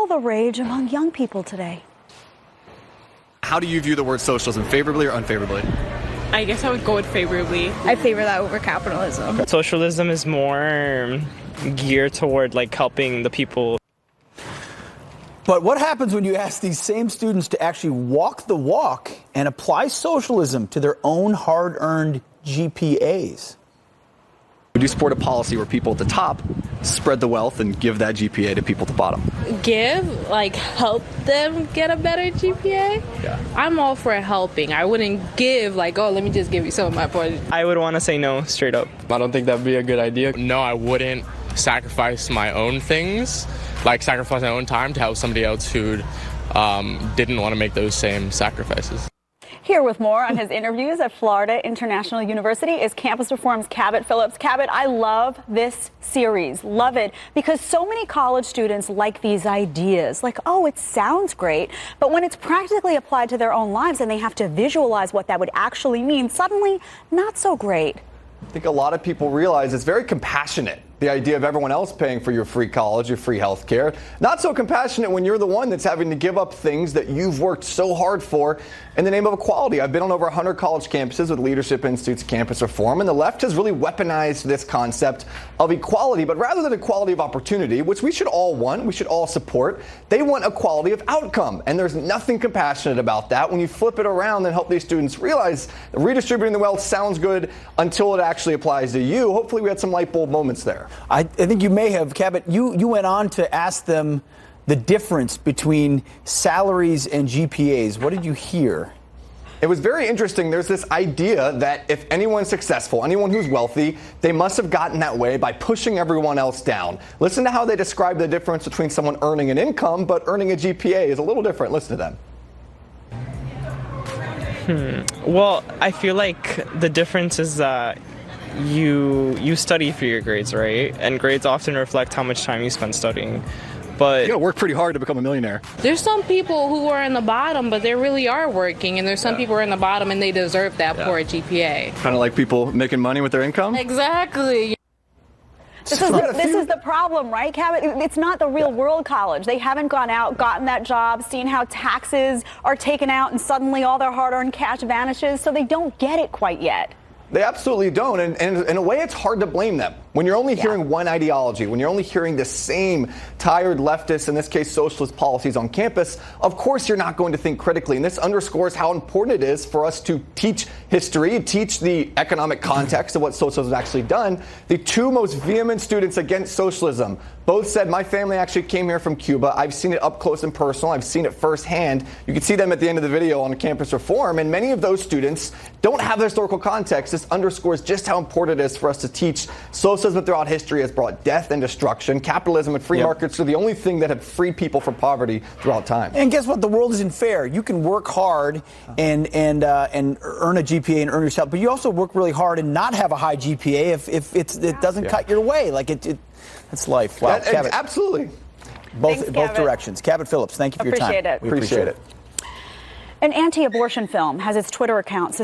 the rage among young people today. How do you view the word socialism, favorably or unfavorably? I guess I would go with favorably. I favor that over capitalism. Socialism is more geared toward like helping the people. But what happens when you ask these same students to actually walk the walk and apply socialism to their own hard-earned GPAs? Would you support a policy where people at the top spread the wealth and give that GPA to people at the bottom? Give, like help them get a better GPA? Yeah. I'm all for helping. I wouldn't give like, oh, let me just give you some of my points. I would want to say no straight up. I don't think that'd be a good idea. No, I wouldn't sacrifice my own things, like sacrifice my own time to help somebody else who didn't want to make those same sacrifices. Here with more on his interviews at Florida International University is Campus Reform's Cabot Phillips. Cabot, I love this series. Love it because so many college students like these ideas. Like, oh, it sounds great. But when it's practically applied to their own lives and they have to visualize what that would actually mean, suddenly not so great. I think a lot of people realize it's very compassionate, the idea of everyone else paying for your free college, your free health care. Not so compassionate when you're the one that's having to give up things that you've worked so hard for in the name of equality. I've been on over 100 college campuses with Leadership Institute's Campus Reform, and the left has really weaponized this concept of equality. But rather than equality of opportunity, which we should all want, we should all support, they want equality of outcome. And there's nothing compassionate about that. When you flip it around and help these students realize that redistributing the wealth sounds good until it actually applies to you. Hopefully we had some light bulb moments there. I think you may have, Cabot. You went on to ask them the difference between salaries and GPAs. What did you hear? It was very interesting. There's this idea that if anyone's successful, anyone who's wealthy, they must have gotten that way by pushing everyone else down. Listen to how they describe the difference between someone earning an income but earning a GPA is a little different. Listen to them. Well, I feel like the difference is that you study for your grades, right? And grades often reflect how much time you spend studying. But You gotta work pretty hard to become a millionaire. There's some people who are in the bottom, but they really are working, and there's some people who are in the bottom and they deserve that poor GPA. Kind of like people making money with their income. Exactly. This is the problem, right, Cabot? It's not the real world college. They haven't gone out, gotten that job, seen how taxes are taken out, and suddenly all their hard-earned cash vanishes, so they don't get it quite yet. They absolutely don't. And in a way, it's hard to blame them. When you're only hearing one ideology, when you're only hearing the same tired leftist, in this case, socialist policies on campus, of course you're not going to think critically. And this underscores how important it is for us to teach history, teach the economic context of what socialism has actually done. The two most vehement students against socialism both said, my family actually came here from Cuba. I've seen it up close and personal. I've seen it firsthand. You can see them at the end of the video on Campus Reform. And many of those students don't have the historical context. This underscores just how important it is for us to teach socialism throughout history has brought death and destruction. Capitalism and free markets are the only thing that have freed people from poverty throughout time. And guess what? The world isn't fair. You can work hard and earn a GPA and earn yourself, but you also work really hard and not have a high GPA if it doesn't cut your way. Like it's life. Wow, Cabot. Absolutely. Both directions. Cabot Phillips, thank you for your time. Appreciate it. We appreciate it. An anti-abortion film has its Twitter account